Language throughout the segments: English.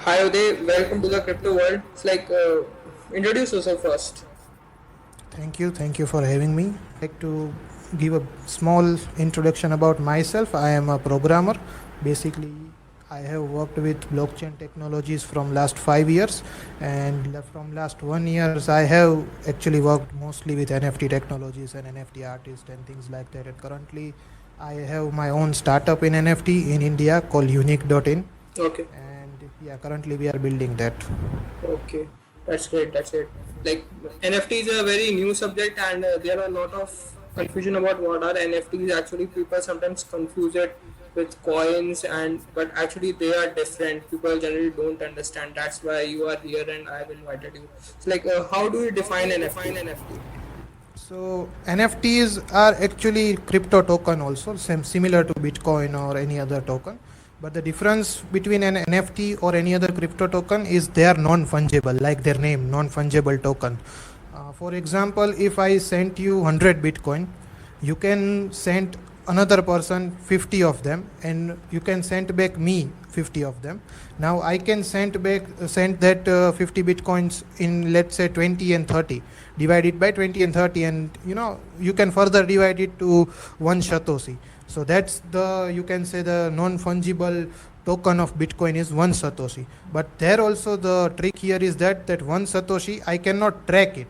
Hi Uday, welcome to the crypto world. Introduce yourself first. Thank you for having me. I'd like to give a small introduction about myself. I am a programmer. Basically, I have worked with blockchain technologies from last 5 years, and from last 1 years, I have actually worked mostly with NFT technologies and NFT artists and things like that. And currently, I have my own startup in NFT in India called Unique.in, Okay, and yeah, currently we are building that. okay, that's great. That's it. Like NFT is a very new subject, and there are a lot of confusion about what are NFTs. Actually, people sometimes confuse it with coins, and but actually they are different. People generally don't understand. That's why you are here, and I have invited you. How do you define NFT? So NFTs are actually crypto token also, similar to Bitcoin or any other token. But the difference between an NFT or any other crypto token is they are non-fungible, like their name, non-fungible token. For example, if I sent you 100 Bitcoin, you can send another person 50 of them, and you can send back me 50 of them. Now I can send that 50 Bitcoins in, let's say, 20 and 30, divide it by 20 and 30, and you can further divide it to one Satoshi. So that's the, you can say, the non-fungible token of Bitcoin is one Satoshi. But there also the trick here is that one Satoshi, I cannot track it.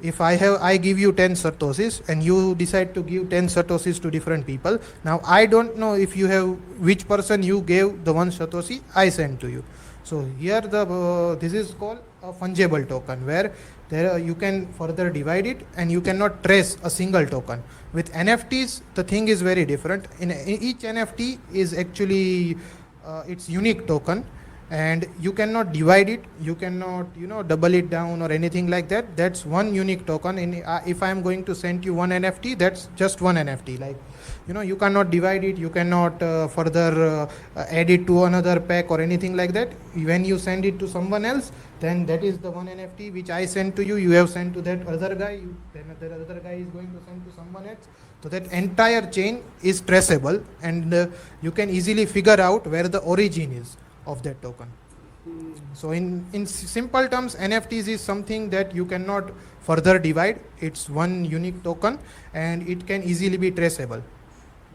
If I give you 10 satoshis and you decide to give 10 satoshis to different people, now I don't know if you have which person you gave the one satoshi I sent to you. So here the this is called a fungible token, where there you can further divide it and you cannot trace a single token. With NFTs the thing is very different. In each NFT is actually its unique token, and you cannot divide it, you cannot double it down or anything like that. That's one unique token. If I am going to send you one NFT, that's just one NFT. Like, you cannot divide it, you cannot further add it to another pack or anything like that. When you send it to someone else, then that is the one NFT which I sent to you, you have sent to that other guy, then that other guy is going to send to someone else. So that entire chain is traceable, and you can easily figure out where the origin is of that token. So in simple terms, NFTs is something that you cannot further divide. It's one unique token, and it can easily be traceable.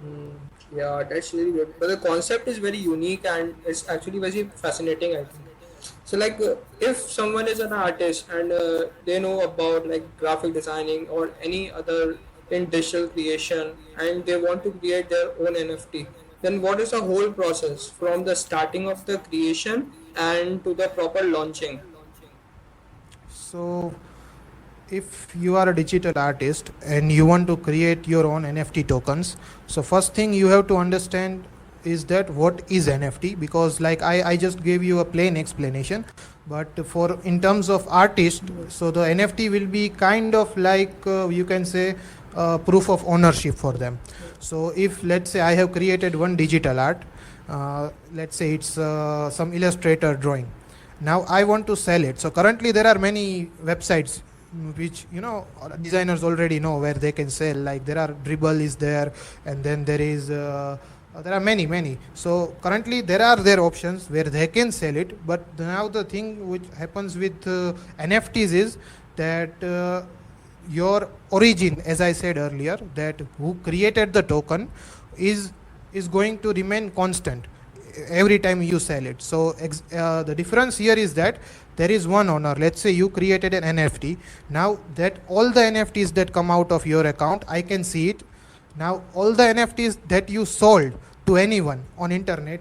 Mm, yeah, that's really good. But the concept is very unique and it's actually very fascinating, I think. If someone is an artist and they know about like graphic designing or any other in digital creation and they want to create their own NFT, then what is the whole process from the starting of the creation and to the proper launching? So if you are a digital artist and you want to create your own NFT tokens, so first thing you have to understand is that what is NFT, because like I just gave you a plain explanation, but for in terms of artist, so the NFT will be kind of like you can say proof of ownership for them. So if, let's say, I have created one digital art, let's say it's some illustrator drawing. Now I want to sell it. So currently there are many websites which designers already know where they can sell. Like there are Dribble is there, and then there are many. So currently there are their options where they can sell it. But now the thing which happens with NFTs is that your origin, as I said earlier, that who created the token is going to remain constant every time you sell it. So the difference here is that there is one owner. Let's say you created an NFT. Now that all the NFTs that come out of your account, I can see it. Now all the NFTs that you sold to anyone on internet,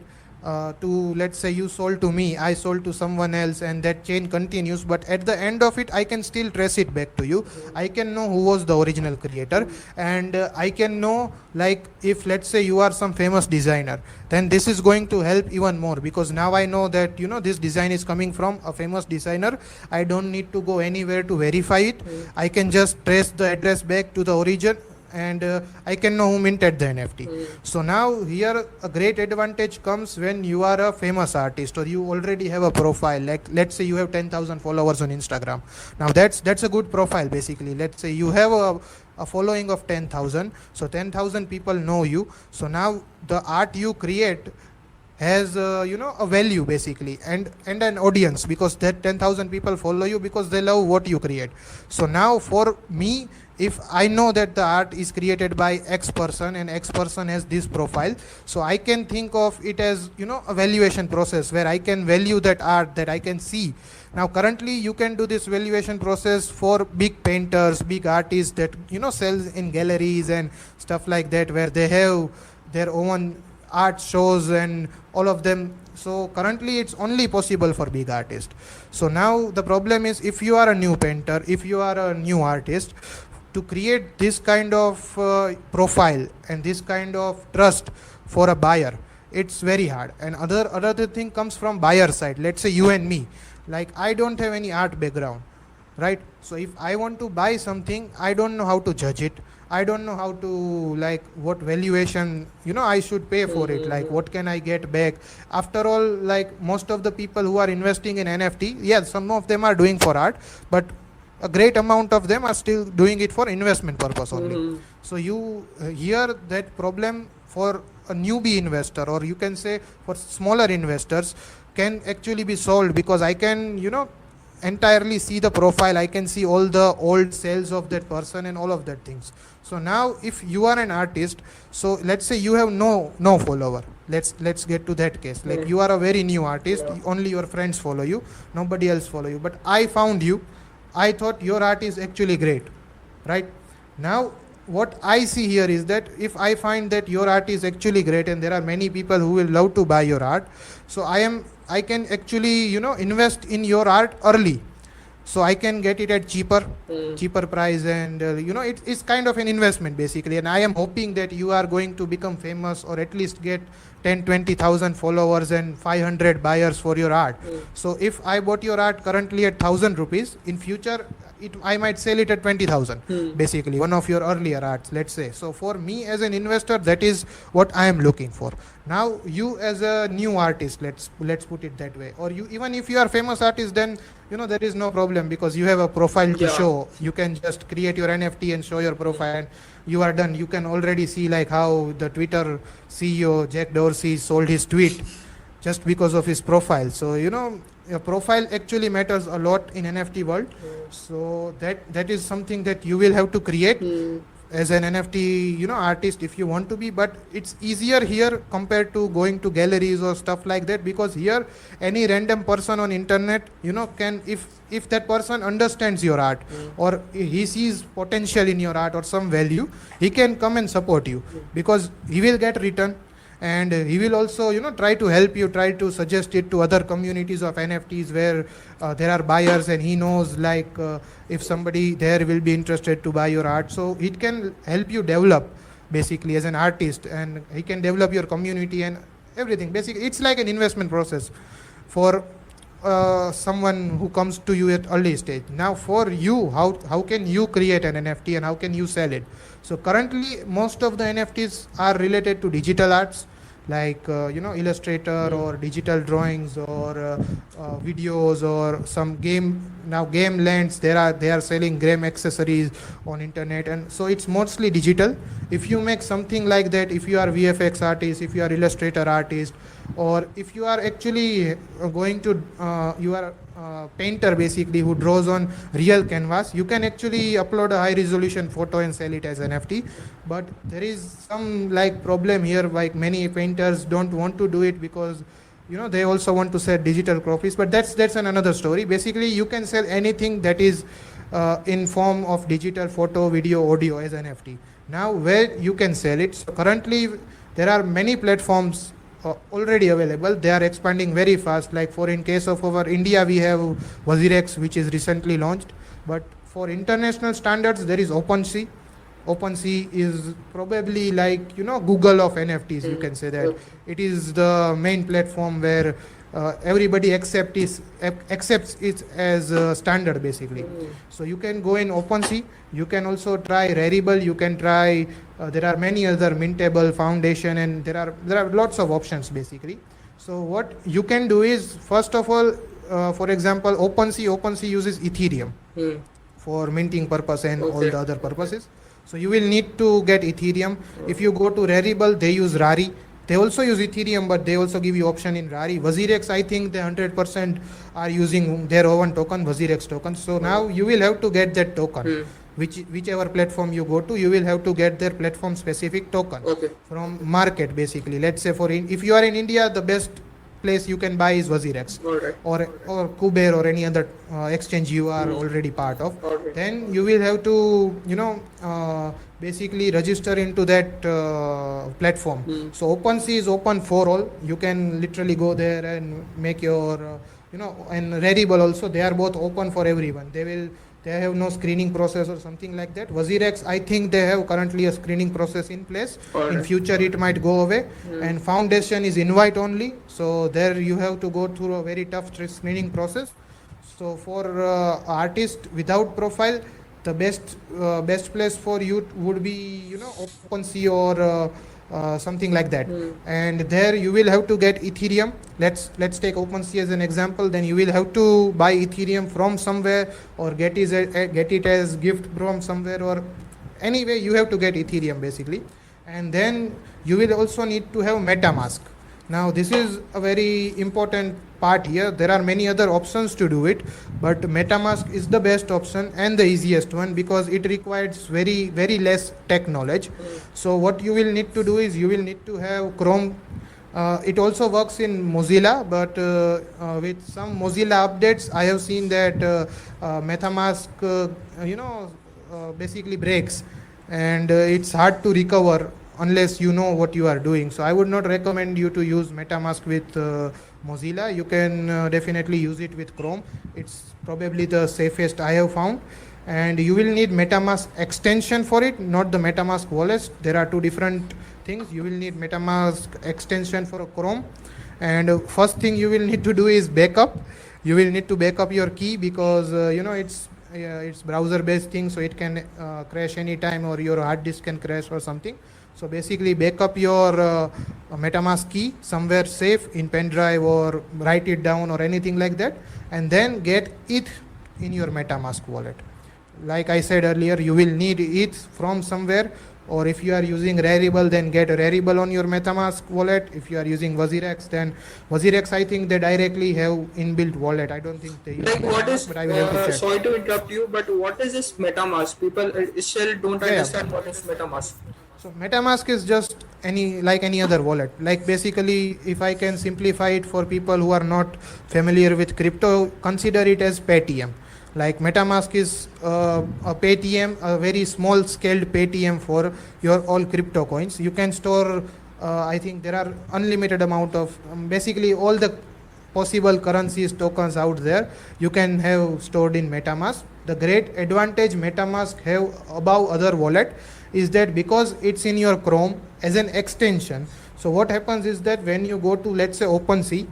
to, let's say, you sold to me, I sold to someone else, and that chain continues, but at the end of it I can still trace it back to you. I can know who was the original creator, and I can know, like, if, let's say, you are some famous designer, then this is going to help even more, because now I know that this design is coming from a famous designer. I don't need to go anywhere to verify it. I can just trace the address back to the origin, and I can know who minted the NFT. So now here a great advantage comes when you are a famous artist or you already have a profile. Like, let's say you have 10,000 followers on Instagram. Now that's a good profile basically. Let's say you have a following of 10,000. So 10,000 people know you. So now the art you create has a value basically, and an audience, because that 10,000 people follow you because they love what you create. So now for me, if I know that the art is created by X person and X person has this profile, so I can think of it as a valuation process where I can value that art, that I can see. Now currently you can do this valuation process for big painters, big artists that sells in galleries and stuff like that, where they have their own art shows and all of them. So currently it's only possible for big artists. So now the problem is, if you are a new painter, if you are a new artist, to create this kind of profile and this kind of trust for a buyer, it's very hard. And other thing comes from buyer side. Let's say you and me, like I don't have any art background, right? So if I want to buy something, I don't know how to judge it, I don't know how to, like, what valuation I should pay for it, like what can I get back. After all, like most of the people who are investing in NFT, yes, some of them are doing for art, but a great amount of them are still doing it for investment purpose only. So you hear that problem for a newbie investor, or you can say for smaller investors, can actually be solved, because I can entirely see the profile, I can see all the old sales of that person and all of that things. So now if you are an artist, so let's say you have no follower, let's get to that case, like you are a very new artist, only your friends follow you, nobody else follow you, but I found you, I thought your art is actually great, right? Now what I see here is that if I find that your art is actually great and there are many people who will love to buy your art, so I can actually invest in your art early, so I can get it at cheaper price, and it's kind of an investment basically. And I am hoping that you are going to become famous, or at least get 10-20,000 followers and 500 buyers for your art. So if I bought your art currently at 1,000 rupees, in future I might sell it at 20,000 basically, one of your earlier arts, let's say. So for me as an investor, that is what I am looking for. Now you as a new artist, let's put it that way, or you, even if you are famous artist, then there is no problem, because you have a profile to show. You can just create your NFT and show your profile, and you are done. You can already see like how the Twitter CEO Jack Dorsey sold his tweet just because of his profile. So your profile actually matters a lot in NFT world. So that is something that you will have to create as an NFT artist if you want to be. But it's easier here compared to going to galleries or stuff like that, because here any random person on internet can, if that person understands your art, or he sees potential in your art or some value, he can come and support you, because he will get return, and he will also try to help you, try to suggest it to other communities of NFTs where there are buyers, and he knows like if somebody there will be interested to buy your art. So it can help you develop basically as an artist, and he can develop your community and everything. Basically it's like an investment process for someone who comes to you at early stage. Now for you, how can you create an NFT and how can you sell it? So currently most of the NFTs are related to digital arts, like Illustrator or digital drawings, or videos, or some game. Now game lands, they are selling game accessories on internet, and so it's mostly digital. If you make something like that, if you are VFX artist, if you are Illustrator artist, or if you are actually going to you are a painter basically who draws on real canvas, you can actually upload a high resolution photo and sell it as NFT. But there is some like problem here, like many painters don't want to do it, because they also want to sell digital copies. But that's another story. Basically you can sell anything that is in form of digital photo, video, audio as NFT. Now where you can sell it, so currently there are many platforms already available. They are expanding very fast. Like for in case of our India, we have WazirX, which is recently launched. But for international standards, there is OpenSea. OpenSea is probably like Google of NFTs. You can say that it is the main platform where everybody accepts it as a standard basically. So you can go in OpenSea. You can also try Rarible. You can try there are many other Mintable, Foundation, and there are lots of options basically. So what you can do is, first of all, for example, OpenSea uses Ethereum for minting purpose and all the other purposes. So you will need to get Ethereum. If you go to Rarible, they use Rari. they also use Ethereum, but they also give you option in Rari. WazirX, I think they 100% are using their own token, WazirX token. So now you will have to get that token. Whichever platform you go to, you will have to get their platform specific token Okay. from market basically. Let's say if you are in India, the best place you can buy is WazirX All right. or Kuber or any other exchange you are already part of. All right. Then you will have to basically register into that platform. So OpenSea is open for all. You can literally go there and make your and Rarible also, they are both open for everyone. They have no screening process or something like that. WazirX, I think they have currently a screening process in place. All In right. future it might go away. And Foundation is invite only, so there you have to go through a very tough screening process. So for artist without profile, the best place for you would be OpenSea or something like that. And there you will have to get Ethereum. Let's take OpenSea as an example. Then you will have to buy Ethereum from somewhere or get it as gift from somewhere, or anyway you have to get Ethereum basically. And then you will also need to have MetaMask. Now this is a very important part here. There are many other options to do it, but MetaMask is the best option and the easiest one because it requires very less tech knowledge. So what you will need to do is you will need to have Chrome. It also works in Mozilla, but with some Mozilla updates I have seen that MetaMask basically breaks, and it's hard to recover unless you know what you are doing. So I would not recommend you to use MetaMask with Mozilla. You can definitely use it with Chrome. It's probably the safest I have found. And you will need MetaMask extension for it, not the MetaMask wallet. There are two different things. You will need MetaMask extension for Chrome. And first thing you will need to do is backup. You will need to back up your key because it's browser based thing, so it can crash anytime, or your hard disk can crash or something. So basically back up your MetaMask key somewhere safe in pen drive, or write it down or anything like that, and then get ETH in your MetaMask wallet. Like I said earlier, you will need ETH from somewhere, or if you are using Rarible, then get Rarible on your MetaMask wallet. If you are using WazirX, then WazirX, I think they directly have inbuilt wallet. I don't think they use Like what MetaMask, is, but I will have to check. sorry to interrupt you, but what is this MetaMask? People still don't Yeah. understand what is MetaMask. So MetaMask is just any other wallet. Like basically, if I can simplify it for people who are not familiar with crypto, consider it as Paytm. Like MetaMask is a Paytm, a very small scaled Paytm for your all crypto coins. You can store, I think there are unlimited amount of basically all the possible currencies, tokens out there you can have stored in MetaMask. The great advantage MetaMask have above other wallet is that because it's in your Chrome as an extension. So what happens is that when you go to, let's say, OpenSea,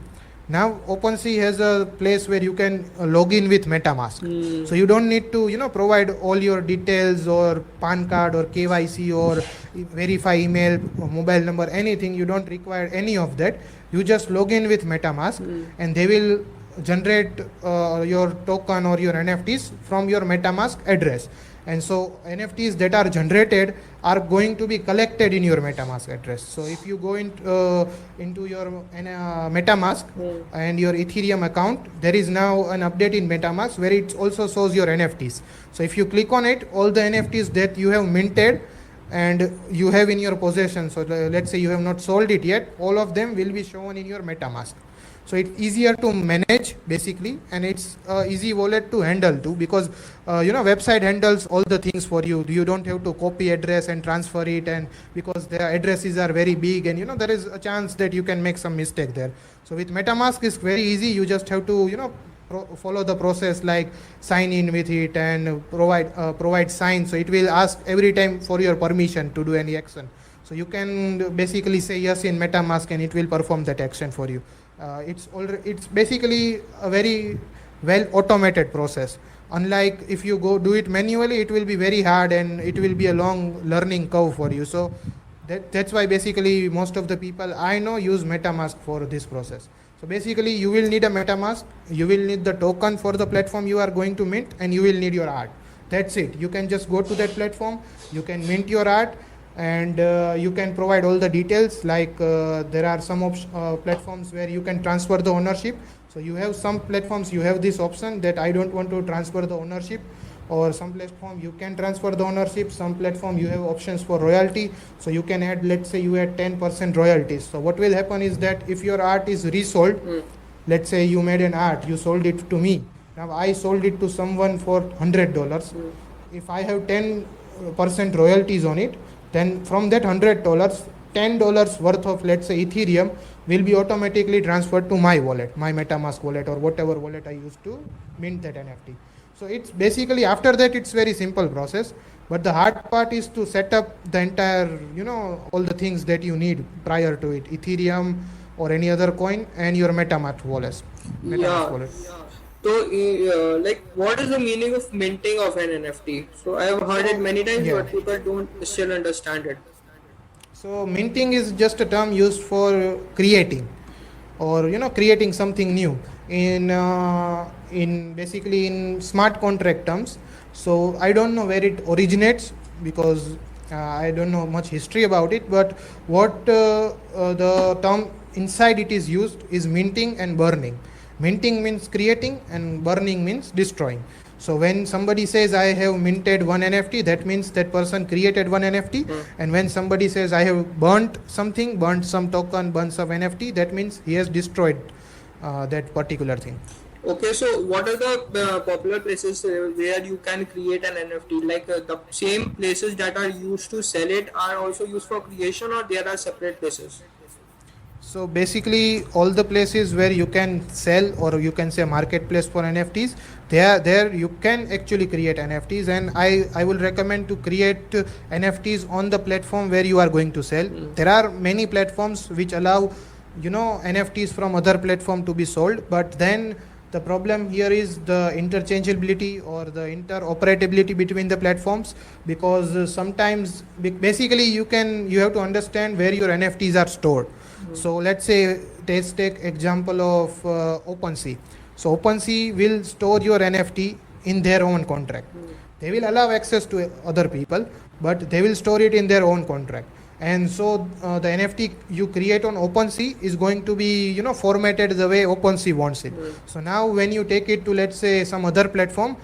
now OpenSea has a place where you can log in with MetaMask. So you don't need to provide all your details or PAN card or KYC or verify email or mobile number, anything. You don't require any of that. You just log in with MetaMask and they will generate your token or your NFTs from your MetaMask address. And so NFTs that are generated are going to be collected in your MetaMask address. So if you go into your MetaMask and your Ethereum account, there is now an update in MetaMask where it also shows your NFTs. So if you click on it, all the NFTs that you have minted and you have in your possession, so let's say you have not sold it yet, all of them will be shown in your MetaMask. So it's easier to manage basically, and it's easy wallet to handle too, because website handles all the things for you. You don't have to copy address and transfer it, and because the addresses are very big, and there is a chance that you can make some mistake there. So with MetaMask it's very easy. You just have to follow the process, like sign in with it and provide sign. So it will ask every time for your permission to do any action. So you can basically say yes in MetaMask and it will perform that action for you. It's basically a very well automated process. Unlike if you go do it manually, it will be very hard and it will be a long learning curve for you. So that's why basically most of the people I know use MetaMask for this process. So basically you will need a MetaMask, you will need the token for the platform you are going to mint, and you will need your art. That's it. You can just go to that platform, you can mint your art, and you can provide all the details, like there are some platforms where you can transfer the ownership. So you have some platforms, you have this option that I don't want to transfer the ownership, or some platform you can transfer the ownership, some platform you have options for royalty. So you can add, let's say you add 10% royalties. So what will happen is that if your art is resold, let's say you made an art, you sold it to me, now I sold it to someone for $100. If I have 10% royalties on it, then from that $100, $10 worth of, let's say, Ethereum will be automatically transferred to my wallet, my MetaMask wallet, or whatever wallet I used to mint that NFT. So it's basically, after that it's very simple process, but the hard part is to set up the entire, all the things that you need prior to it, Ethereum or any other coin, and your MetaMask wallet. Yeah. So, like, what is the meaning of minting of an NFT? So, I have heard it many times, Yeah. but people don't still understand it. So minting is just a term used for creating, or creating something new in basically in smart contract terms. So I don't know where it originates, because I don't know much history about it, but what the term inside it is used is minting and burning. Minting means creating and burning means destroying. So when somebody says I have minted one NFT, that means that person created one NFT. And when somebody says I have burnt something, burnt some token, burnt some NFT, that means he has destroyed that particular thing. Okay, so what are the popular places where you can create an NFT? Like the same places that are used to sell it are also used for creation, or there are separate places? So basically all the places where you can sell, or you can say marketplace for NFTs, there you can actually create NFTs, and I will recommend to create NFTs on the platform where you are going to sell. There are many platforms which allow NFTs from other platform to be sold, but then the problem here is the interchangeability or the interoperability between the platforms, because sometimes basically you have to understand where your NFTs are stored. So let's say, let's take example of OpenSea. So OpenSea will store your NFT in their own contract. They will allow access to other people, but they will store it in their own contract. And so the NFT you create on OpenSea is going to be formatted the way OpenSea wants it. So now when you take it to, let's say, some other platform,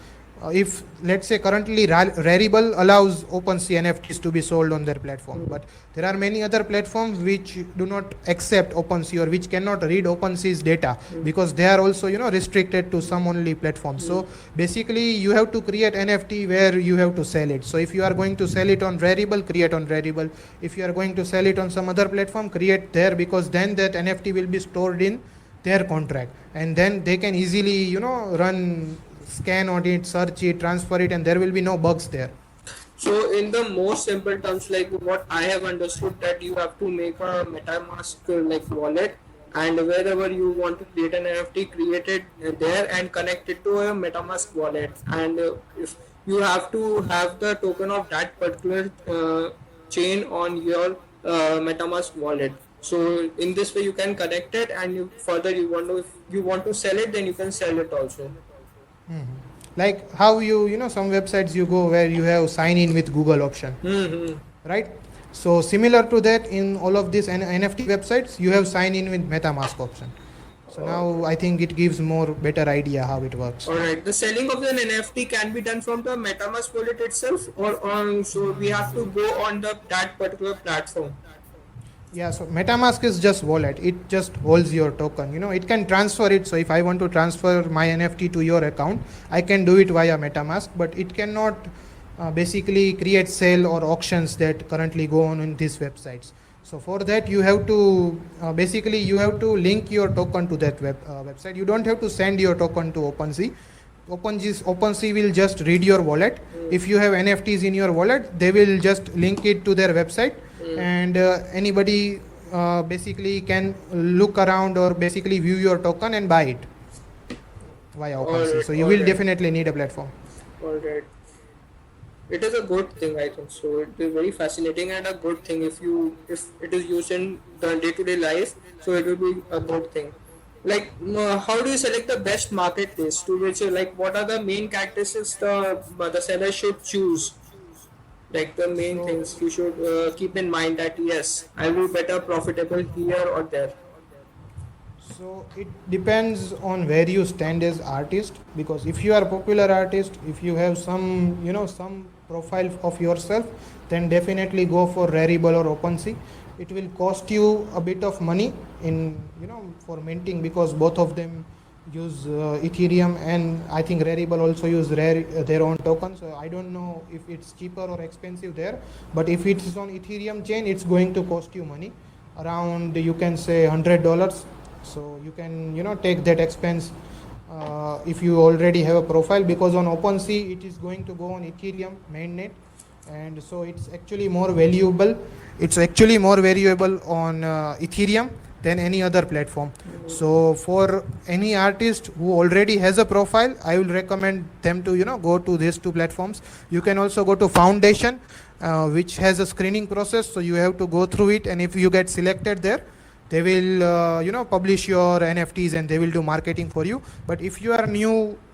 if let's say currently Rarible allows OpenSea NFTs to be sold on their platform, but there are many other platforms which do not accept OpenSea, or which cannot read OpenSea's data, because they are also restricted to some only platforms. So basically you have to create NFT where you have to sell it. So if you are going to sell it on Rarible, create on Rarible. If you are going to sell it on some other platform, create there, because then that NFT will be stored in their contract, and then they can easily run scan on it, search it, transfer it, and there will be no bugs there. So, in the most simple terms, like what I have understood, that you have to make a MetaMask like wallet, and wherever you want to create an NFT, create it there and connect it to a MetaMask wallet. And if you have to have the token of that particular chain on your MetaMask wallet. So in this way you can connect it, and further you want to, if you want to sell it, then you can sell it also. Like how some websites you go where you have sign in with Google option, right? So similar to that, in all of these NFT websites, you have sign in with MetaMask option. So now I think it gives more better idea how it works. Alright, the selling of an NFT can be done from the MetaMask wallet itself, or on, so we have to go on that particular platform. Yeah, so MetaMask is just wallet. It just holds your token. It can transfer it. So if I want to transfer my NFT to your account, I can do it via MetaMask, but it cannot basically create sale or auctions that currently go on in these websites. So for that, you have to basically you have to link your token to that website. You don't have to send your token to OpenSea. OpenSea will just read your wallet. If you have NFTs in your wallet, they will just link it to their website, and anybody basically can look around or basically view your token and buy it via OpenSea. So you will definitely need a platform. Alright. It is a good thing, I think. So it is very fascinating and a good thing if it is used in the day-to-day life. So it will be a good thing. Like, how do you select the best marketplace? To which, like, what are the main characteristics the seller should choose? Like the main So things you should keep in mind that yes, I'll be better profitable here or there. So it depends on where you stand as artist, because if you are a popular artist, if you have some some profile of yourself, then definitely go for Rarible or OpenSea. It will cost you a bit of money in for minting, because both of them use Ethereum, and I think Rarible also use their own token. So I don't know if it's cheaper or expensive there, but if it's on Ethereum chain, it's going to cost you money around, you can say, $100. So you can take that expense if you already have a profile, because on OpenSea it is going to go on Ethereum mainnet, and so it's actually more valuable on Ethereum than any other platform. So for any artist who already has a profile, I will recommend them to go to these two platforms. You can also go to Foundation, which has a screening process, so you have to go through it, and if you get selected there, they will publish your NFTs and they will do marketing for you. But if you are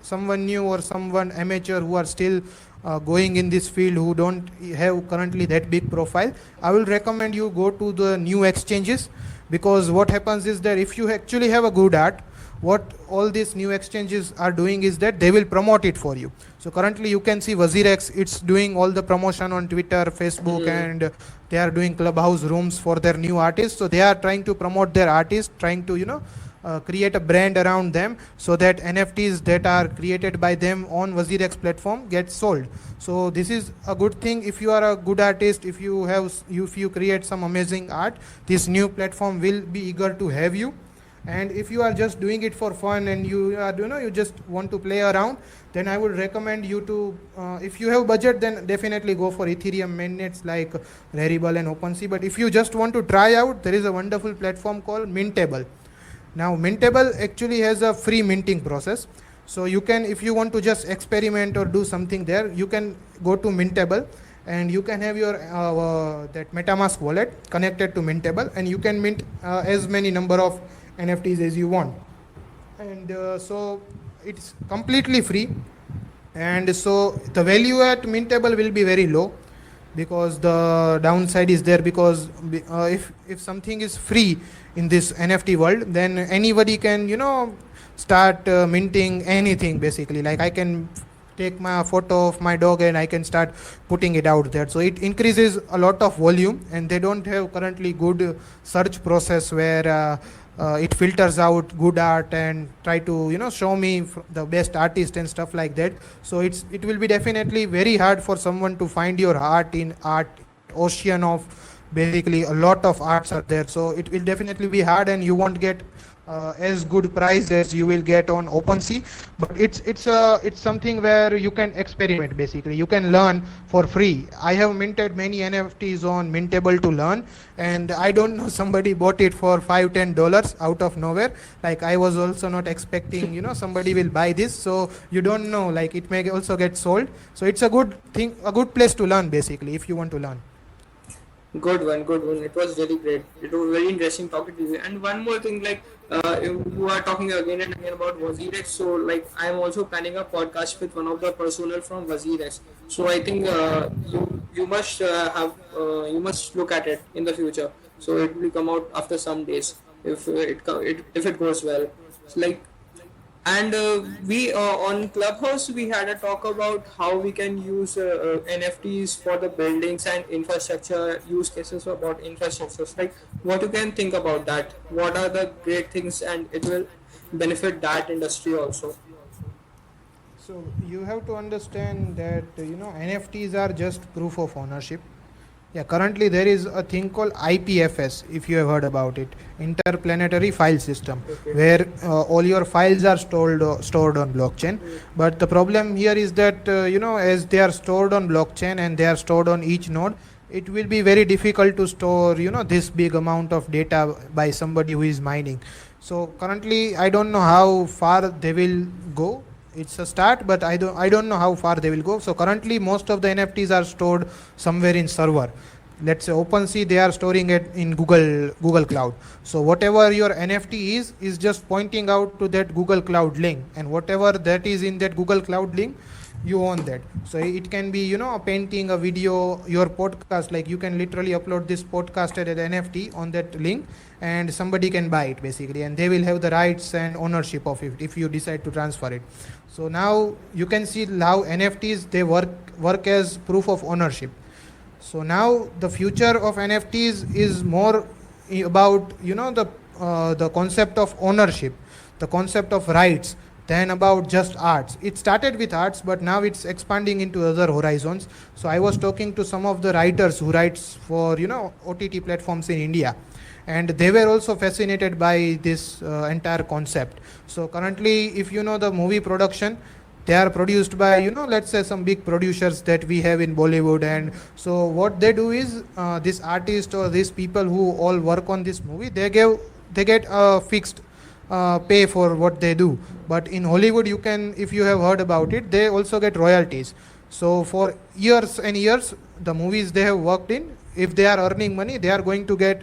someone new or someone amateur who are still going in this field, who don't have currently that big profile, I will recommend you go to the new exchanges, because what happens is that if you actually have a good art, what all these new exchanges are doing is that they will promote it for you. So currently you can see WazirX, it's doing all the promotion on Twitter, Facebook, and they are doing clubhouse rooms for their new artists. So they are trying to promote their artists, trying to create a brand around them, so that NFTs that are created by them on WazirX platform get sold. So this is a good thing. If you are a good artist, if you create some amazing art, this new platform will be eager to have you. And if you are just doing it for fun and you just want to play around, then I would recommend you to, if you have budget, then definitely go for Ethereum mainnets like Rarible and OpenSea. But if you just want to try out, there is a wonderful platform called Mintable. Now Mintable actually has a free minting process, so you can, if you want to just experiment or do something there, you can go to Mintable, and you can have your that MetaMask wallet connected to Mintable, and you can mint as many number of NFTs as you want. And so it's completely free, and so the value at Mintable will be very low, because the downside is there, because if something is free in this NFT world, then anybody can start minting anything basically. Like I can take my photo of my dog and I can start putting it out there, so it increases a lot of volume. And they don't have currently good search process where it filters out good art and try to show me the best artist and stuff like that. So it will be definitely very hard for someone to find your art in art ocean of basically a lot of arts are there. So it will definitely be hard, and you won't get as good price as you will get on OpenSea. But it's something where you can experiment basically. You can learn for free. I have minted many NFTs on Mintable to learn, and I don't know, somebody bought it for $5-10 out of nowhere. Like I was also not expecting somebody will buy this. So you don't know, like it may also get sold. So it's a good thing, a good place to learn basically if you want to learn. Good one, good one. It was really great. It was very interesting talking to you. And one more thing, like you are talking again and again about WazirX. So like I am also planning a podcast with one of the personnel from WazirX. So I think you must you must look at it in the future. So it will come out after some days if if it goes well. So like, and we on Clubhouse we had a talk about how we can use NFTs for the buildings and infrastructure use cases about infrastructures. Like what you can think about that? What are the great things, and it will benefit that industry also. So you have to understand that NFTs are just proof of ownership. Yeah, currently there is a thing called IPFS, if you have heard about it, Interplanetary File System, Okay. where all your files are stored on blockchain. But the problem here is that as they are stored on blockchain and they are stored on each node, it will be very difficult to store this big amount of data by somebody who is mining. So currently I don't know how far they will go. It's a start, but I don't know how far they will go. So currently most of the NFTs are stored somewhere in server. let's say OpenSea, they are storing it in Google Cloud. So whatever your NFT is just pointing out to that Google Cloud link, and whatever that is in that Google Cloud link, you own that. So it can be, a painting, a video, your podcast. Like you can literally upload this podcast as an NFT on that link, and somebody can buy it basically, and they will have the rights and ownership of it if you decide to transfer it. So now you can see how NFTs, they work as proof of ownership. So now the future of NFTs is more about, the concept of ownership, the concept of rights, than about just arts. It started with arts, but now it's expanding into other horizons. So I was talking to some of the writers who writes for, OTT platforms in India, and they were also fascinated by this entire concept. So currently, if you know the movie production, they are produced by, let's say some big producers that we have in Bollywood. And so what they do is, this artist or these people who all work on this movie, they get a fixed pay for what they do. But in Hollywood, you can, if you have heard about it, they also get royalties. So for years and years, the movies they have worked in, if they are earning money, they are going to get,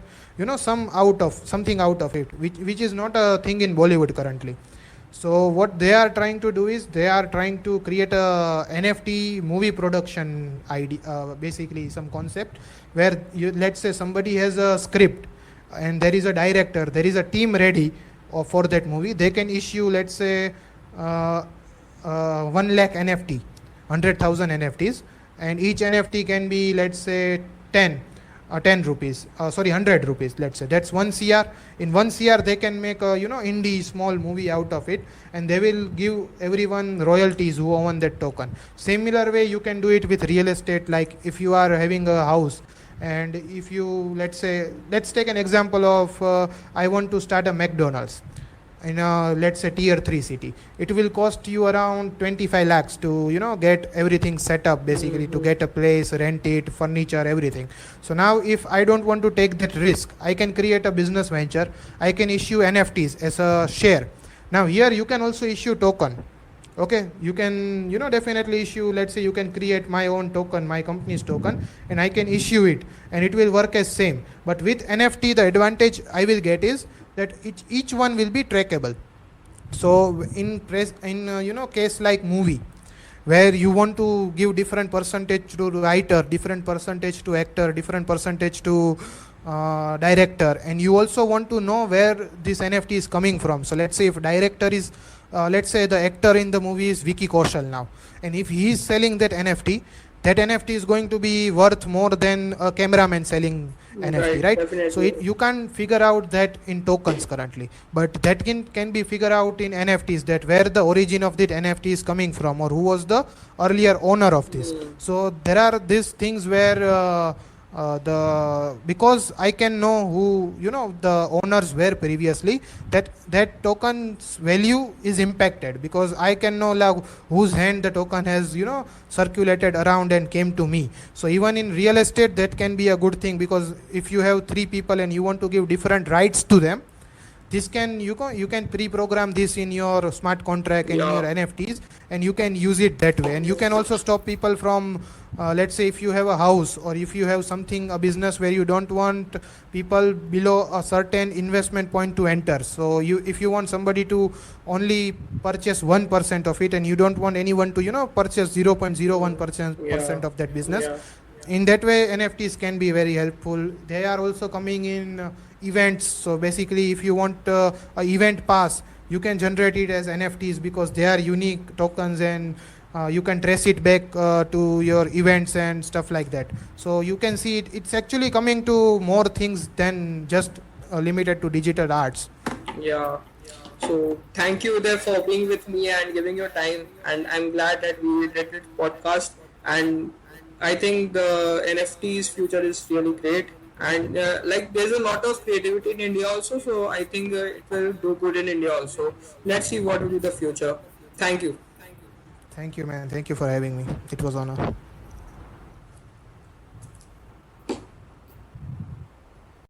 something out of it, which is not a thing in Bollywood currently. So what they are trying to do is, they are trying to create a NFT movie production idea, basically some concept where let's say somebody has a script, and there is a director, there is a team ready for that movie. They can issue, let's say, 1 lakh NFT, 100,000 NFTs, and each NFT can be, let's say, 10 rupees, 100 rupees, let's say. That's 1 CR. In 1 CR, they can make a, indie small movie out of it, and they will give everyone royalties who own that token. Similar way, you can do it with real estate. Like if you are having a house, and if you, let's take an example of, I want to start a McDonald's in a, let's say, tier 3 city. It will cost you around 25 lakhs to, get everything set up, basically, to get a place, rent it, furniture, everything. So now if I don't want to take that risk, I can create a business venture. I can issue NFTs as a share. Now here you can also issue token. Okay, you can, definitely issue, let's say you can create my own token, my company's token, and I can issue it, and it will work as same. But with NFT, the advantage I will get is that each one will be trackable. So in case like movie, where you want to give different percentage to writer, different percentage to actor, different percentage to director, and you also want to know where this NFT is coming from. So let's say if director is, let's say the actor in the movie is Vicky Kaushal now, and if he is selling that NFT is going to be worth more than a cameraman selling NFT, right? Definitely. So you can't figure out that in tokens currently, but that can be figured out in NFTs, that where the origin of that NFT is coming from, or who was the earlier owner of this. So there are these things where because I can know who, the owners were previously, that token's value is impacted, because I can know like whose hand the token has, circulated around and came to me. So even in real estate, that can be a good thing, because if you have 3 people and you want to give different rights to them, this can, you can pre-program this in your smart contract and in your NFTs, and you can use it that way. And you can also stop people from, let's say if you have a house, or if you have something, a business where you don't want people below a certain investment point to enter. So if you want somebody to only purchase 1% of it, and you don't want anyone to, purchase 0.01% of that business. In that way, NFTs can be very helpful. They are also coming in events. So basically, if you want a event pass, you can generate it as NFTs, because they are unique tokens, and you can trace it back to your events and stuff like that. So you can see it's actually coming to more things than just limited to digital arts. Yeah. So thank you there for being with me and giving your time. And I'm glad that we did this podcast. And I think the NFT's future is really great. And like there's a lot of creativity in India also. So I think it will do good in India also. Let's see what will be the future. Thank you. Thank you, man. Thank you for having me. It was an honor.